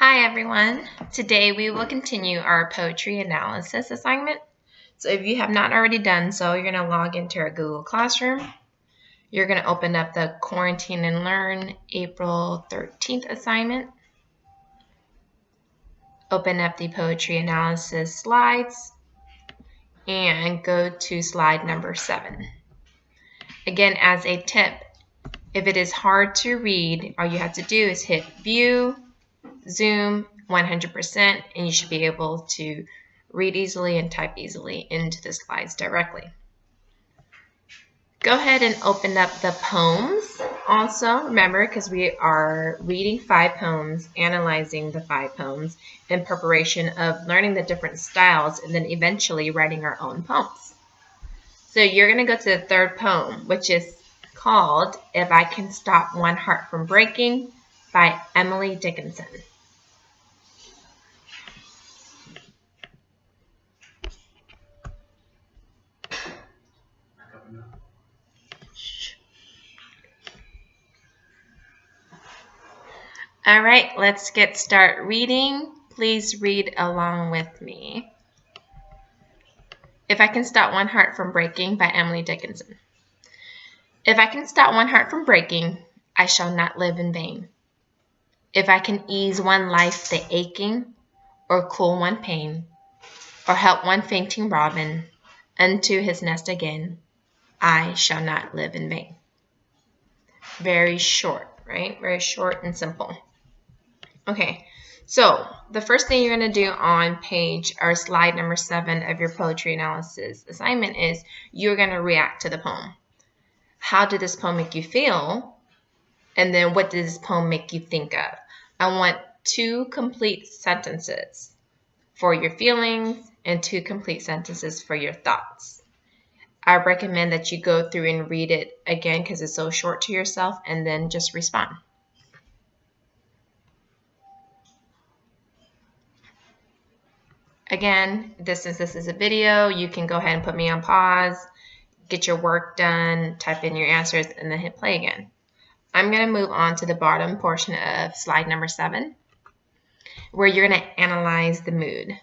Hi everyone. Today we will continue our poetry analysis assignment. So if you have not already done so, you're going to log into our Google Classroom. You're going to open up the Quarantine and Learn April 13th assignment. Open up the poetry analysis slides and go to slide number 7. Again, as a tip, if it is hard to read, all you have to do is hit View, Zoom 100%, and you should be able to read easily and type easily into the slides directly. Go ahead and open up the poems. Also, remember, because we are reading 5 poems, analyzing the 5 poems in preparation of learning the different styles and then eventually writing our own poems. So you're going to go to the 3rd poem, which is called If I Can Stop One Heart from Breaking by Emily Dickinson. All right, let's get started reading. Please read along with me. If I Can Stop One Heart from Breaking by Emily Dickinson. If I can stop one heart from breaking, I shall not live in vain. If I can ease one life the aching, or cool one pain, or help one fainting robin unto his nest again, I shall not live in vain. Very short, right? Very short and simple. Okay, so the first thing you're going to do on page or slide number 7 of your poetry analysis assignment is you're going to react to the poem. How did this poem make you feel? And then what did this poem make you think of? I want 2 complete sentences for your feelings and 2 complete sentences for your thoughts. I recommend that you go through and read it again because it's so short to yourself and then just respond. Again, this is a video. You can go ahead and put me on pause, get your work done, type in your answers, and then hit play again. I'm going to move on to the bottom portion of slide number 7, where you're going to analyze the mood.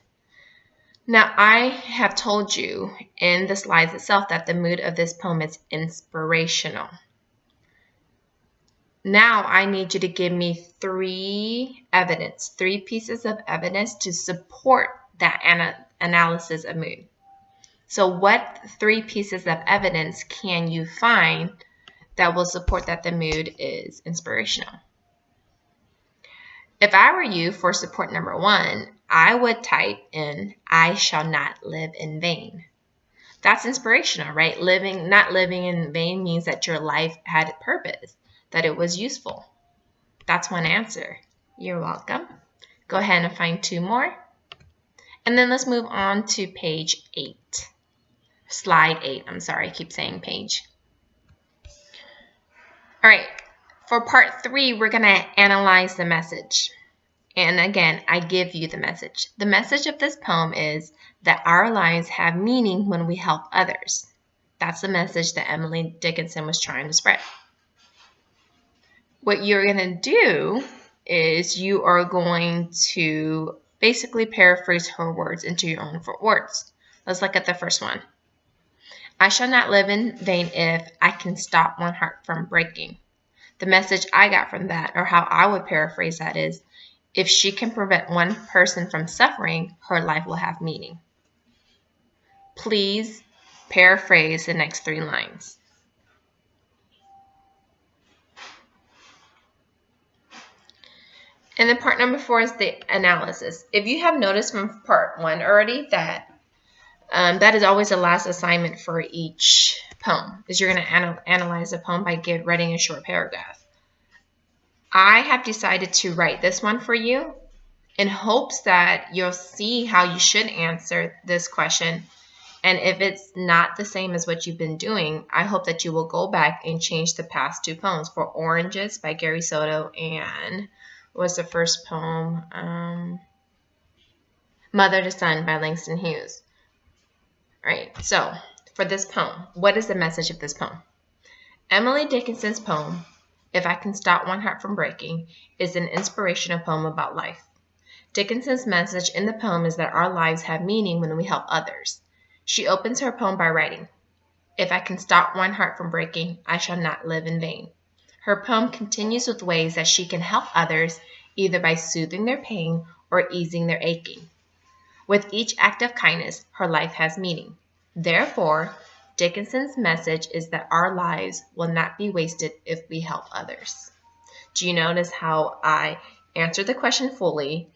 Now, I have told you in the slides itself that the mood of this poem is inspirational. Now, I need you to give me 3 pieces of evidence to support that analysis of mood. So what 3 pieces of evidence can you find that will support that the mood is inspirational? If I were you, for support number 1, I would type in, I shall not live in vain. That's inspirational, right? Not living in vain means that your life had a purpose, that it was useful. That's one answer. You're welcome. Go ahead and find 2 more. And then let's move on to page 8. Slide 8. I'm sorry, I keep saying page. All right, for part 3, we're going to analyze the message. And again, I give you the message. The message of this poem is that our lives have meaning when we help others. That's the message that Emily Dickinson was trying to spread. What you're going to do is you are going to basically paraphrase her words into your own words. Let's look at the first one. I shall not live in vain if I can stop one heart from breaking. The message I got from that, or how I would paraphrase that, is if she can prevent one person from suffering, her life will have meaning. Please paraphrase the next 3 lines. And then part number 4 is the analysis. If you have noticed from part 1 already that that is always the last assignment for each poem, is you're going to analyze the poem by writing a short paragraph. I have decided to write this one for you in hopes that you'll see how you should answer this question. And if it's not the same as what you've been doing, I hope that you will go back and change the past 2 poems. For Oranges by Gary Soto and was the first poem, Mother to Son by Langston Hughes. All right, so for this poem, what is the message of this poem? Emily Dickinson's poem, If I Can Stop One Heart from Breaking, is an inspirational poem about life. Dickinson's message in the poem is that our lives have meaning when we help others. She opens her poem by writing, "If I can stop one heart from breaking, I shall not live in vain." Her poem continues with ways that she can help others, either by soothing their pain or easing their aching. With each act of kindness, her life has meaning. Therefore, Dickinson's message is that our lives will not be wasted if we help others. Do you notice how I answered the question fully,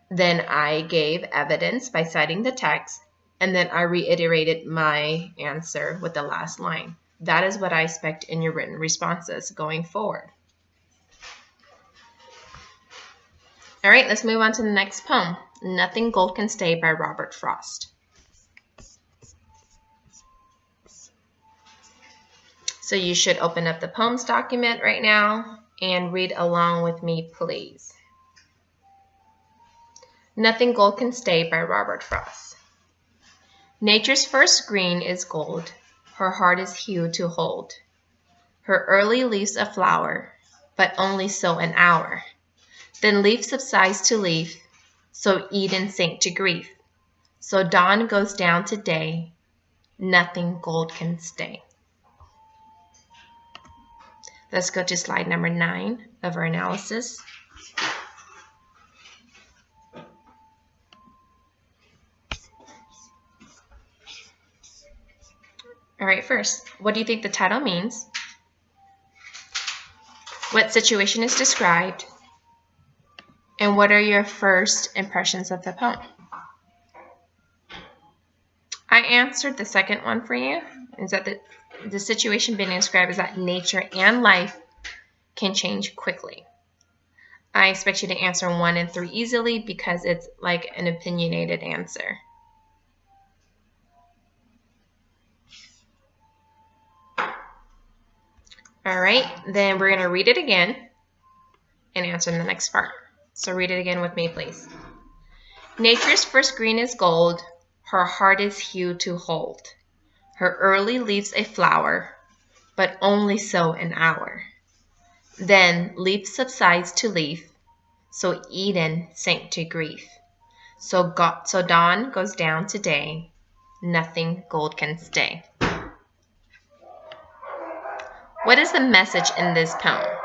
then I gave evidence by citing the text, and then I reiterated my answer with the last line? That is what I expect in your written responses going forward. All right, let's move on to the next poem, Nothing Gold Can Stay by Robert Frost. So you should open up the poems document right now and read along with me, please. Nothing Gold Can Stay by Robert Frost. Nature's first green is gold, her heart is hue to hold. Her early leaves a flower, but only so an hour. Then leaf subsides to leaf, so Eden sank to grief. So dawn goes down to day, nothing gold can stay. Let's go to slide number 9 of our analysis. All right, first, what do you think the title means? What situation is described? And what are your first impressions of the poem? I answered the second one for you. Is that the situation being described is that nature and life can change quickly. I expect you to answer 1 and 3 easily because it's like an opinionated answer. All right, then we're going to read it again and answer in the next part. So read it again with me, please. Nature's first green is gold, her heart is hue to hold. Her early leaves a flower, but only so an hour. Then leaf subsides to leaf, so Eden sank to grief. So dawn goes down to day, nothing gold can stay. What is the message in this poem?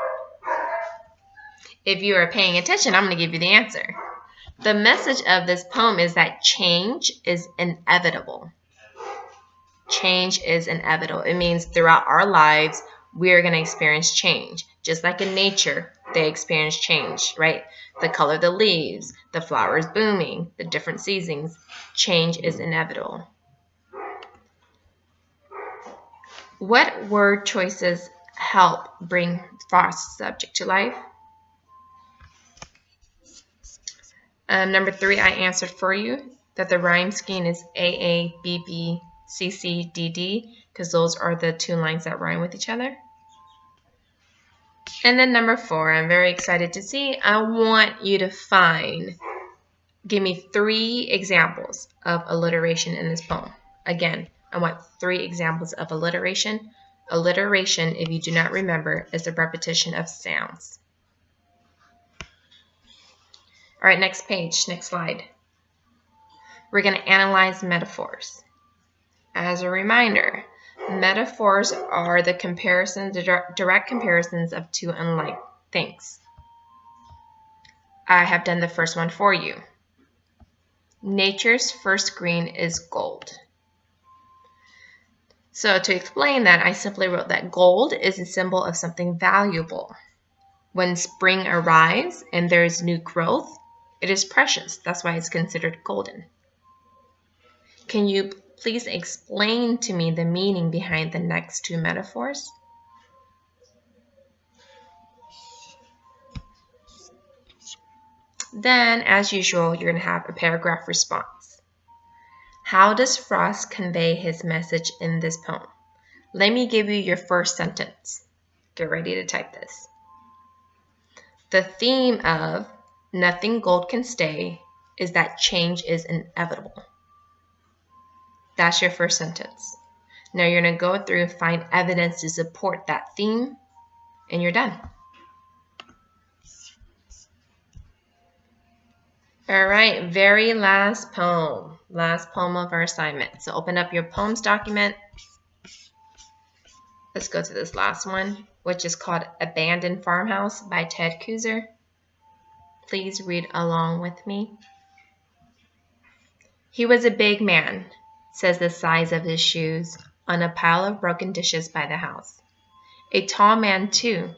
If you are paying attention, I'm going to give you the answer. The message of this poem is that change is inevitable. Change is inevitable. It means throughout our lives, we're going to experience change. Just like in nature, they experience change, right? The color of the leaves, the flowers blooming, the different seasons. Change is inevitable. What word choices help bring Frost's subject to life? Number 3, I answered for you that the rhyme scheme is AABBCCDD because those are the 2 lines that rhyme with each other. And then number 4, I'm very excited to see. I want you to give me 3 examples of alliteration in this poem. Again, I want 3 examples of alliteration. Alliteration, if you do not remember, is the repetition of sounds. All right, next page, next slide. We're going to analyze metaphors. As a reminder, metaphors are the direct comparisons of 2 unlike things. I have done the first one for you. Nature's first green is gold. So to explain that, I simply wrote that gold is a symbol of something valuable. When spring arrives and there is new growth, it is precious. That's why it's considered golden. Can you please explain to me the meaning behind the next 2 metaphors? Then, as usual, you're going to have a paragraph response. How does Frost convey his message in this poem? Let me give you your first sentence. Get ready to type this. The theme of Nothing Gold Can Stay is that change is inevitable. That's your first sentence. Now you're going to go through and find evidence to support that theme, and you're done. All right, very last poem. Last poem of our assignment. So open up your poems document. Let's go to this last one, which is called Abandoned Farmhouse by Ted Kooser. Please read along with me. He was a big man, says the size of his shoes, on a pile of broken dishes by the house. A tall man, too,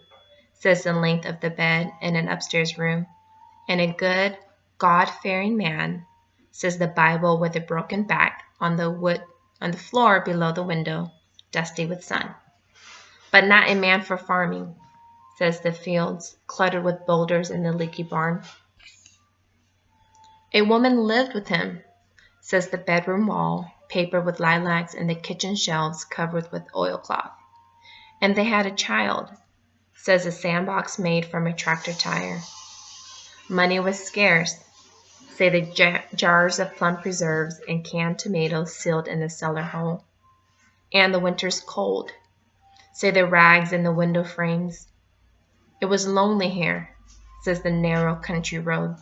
says the length of the bed in an upstairs room, and a good, God-fearing man, says the Bible with a broken back on the floor below the window, dusty with sun. But not a man for farming, says the fields, cluttered with boulders in the leaky barn. A woman lived with him, says the bedroom wall, papered with lilacs, and the kitchen shelves covered with oilcloth. And they had a child, says a sandbox made from a tractor tire. Money was scarce, say the jars of plum preserves and canned tomatoes sealed in the cellar hole. And the winter's cold, say the rags in the window frames. It was lonely here, says the narrow country road.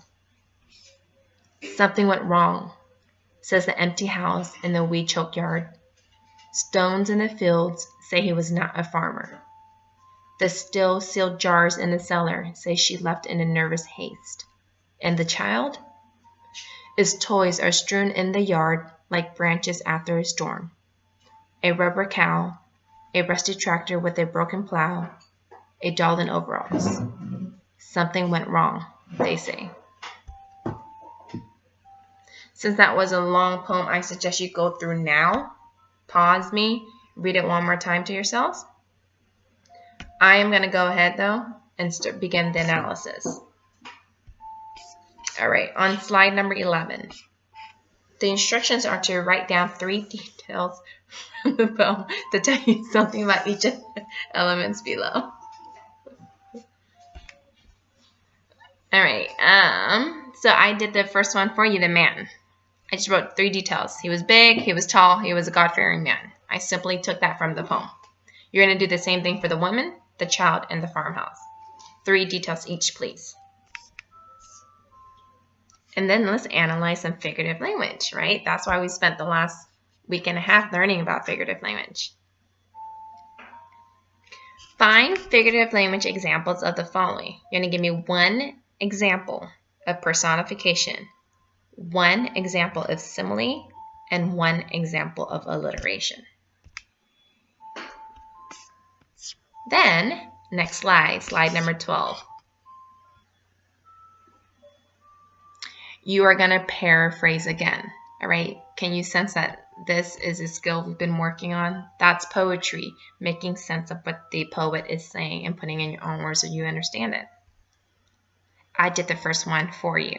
Something went wrong, says the empty house in the weed-choked yard. Stones in the fields say he was not a farmer. The still sealed jars in the cellar say she left in a nervous haste. And the child? His toys are strewn in the yard like branches after a storm. A rubber cow, a rusty tractor with a broken plow, a doll in overalls. Something went wrong, they say. Since that was a long poem, I suggest you go through now, pause me, read it one more time to yourselves. I am going to go ahead, though, and begin the analysis. All right, on slide number 11. The instructions are to write down 3 details from the poem to tell you something about each of the elements below. All right, so I did the first one for you, the man. I just wrote 3 details. He was big, he was tall, he was a God-fearing man. I simply took that from the poem. You're going to do the same thing for the woman, the child, and the farmhouse. 3 details each, please. And then let's analyze some figurative language, right? That's why we spent the last week and a half learning about figurative language. Find figurative language examples of the following. You're going to give me 1 example of personification, 1 example of simile, and 1 example of alliteration. Then, next slide number 12. You are going to paraphrase again, all right? Can you sense that this is a skill we've been working on? That's poetry, making sense of what the poet is saying and putting in your own words so you understand it. I did the first one for you.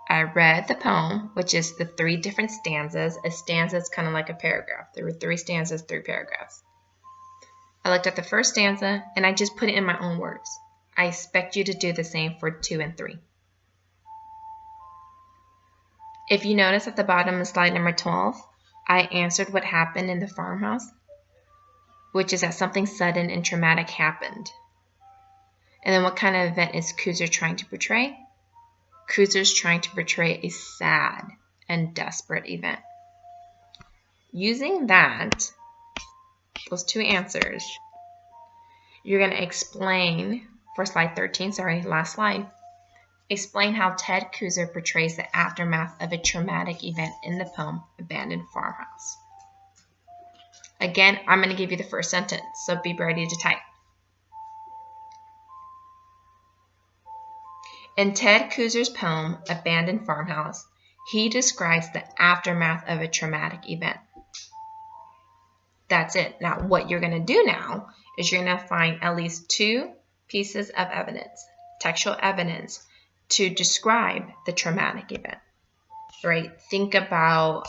I read the poem, which is the 3 different stanzas. A stanza is kind of like a paragraph. There were 3 stanzas, 3 paragraphs. I looked at the first stanza, and I just put it in my own words. I expect you to do the same for 2 and 3. If you notice at the bottom of slide number 12, I answered what happened in the farmhouse, which is that something sudden and traumatic happened. And then what kind of event is Kooser trying to portray? Kooser's trying to portray a sad and desperate event. Using those 2 answers, you're going to explain, for slide 13, last slide, explain how Ted Kooser portrays the aftermath of a traumatic event in the poem Abandoned Farmhouse. Again, I'm going to give you the first sentence, so be ready to type. In Ted Kooser's poem Abandoned Farmhouse, he describes the aftermath of a traumatic event. That's it. Now, what you're going to do now is you're going to find at least 2 pieces of evidence, textual evidence, to describe the traumatic event, right? Think about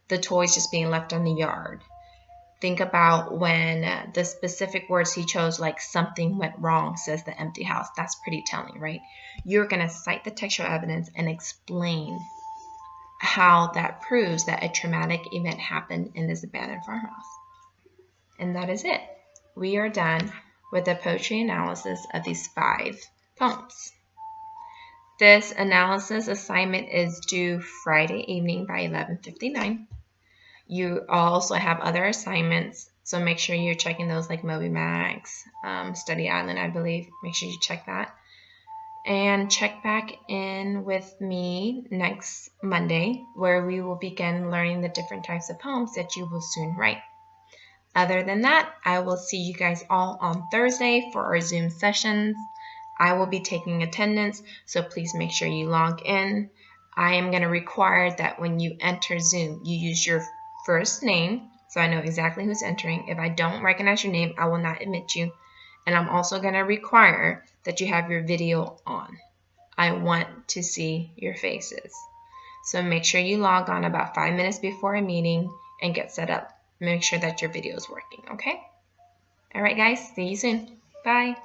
the toys just being left in the yard. Think about when the specific words he chose, like something went wrong, says the empty house. That's pretty telling, right? You're going to cite the textual evidence and explain how that proves that a traumatic event happened in this abandoned farmhouse. And that is it. We are done with the poetry analysis of these 5 poems. This analysis assignment is due Friday evening by 11:59. You also have other assignments, so make sure you're checking those, like Moby Max, Study Island, I believe. Make sure you check that. And check back in with me next Monday, where we will begin learning the different types of poems that you will soon write. Other than that, I will see you guys all on Thursday for our Zoom sessions. I will be taking attendance, so please make sure you log in. I am going to require that when you enter Zoom, you use your first name, so I know exactly who's entering. If I don't recognize your name, I will not admit you. And I'm also going to require that you have your video on. I want to see your faces. So make sure you log on about 5 minutes before a meeting and get set up. Make sure that your video is working, okay? All right, guys, see you soon. Bye.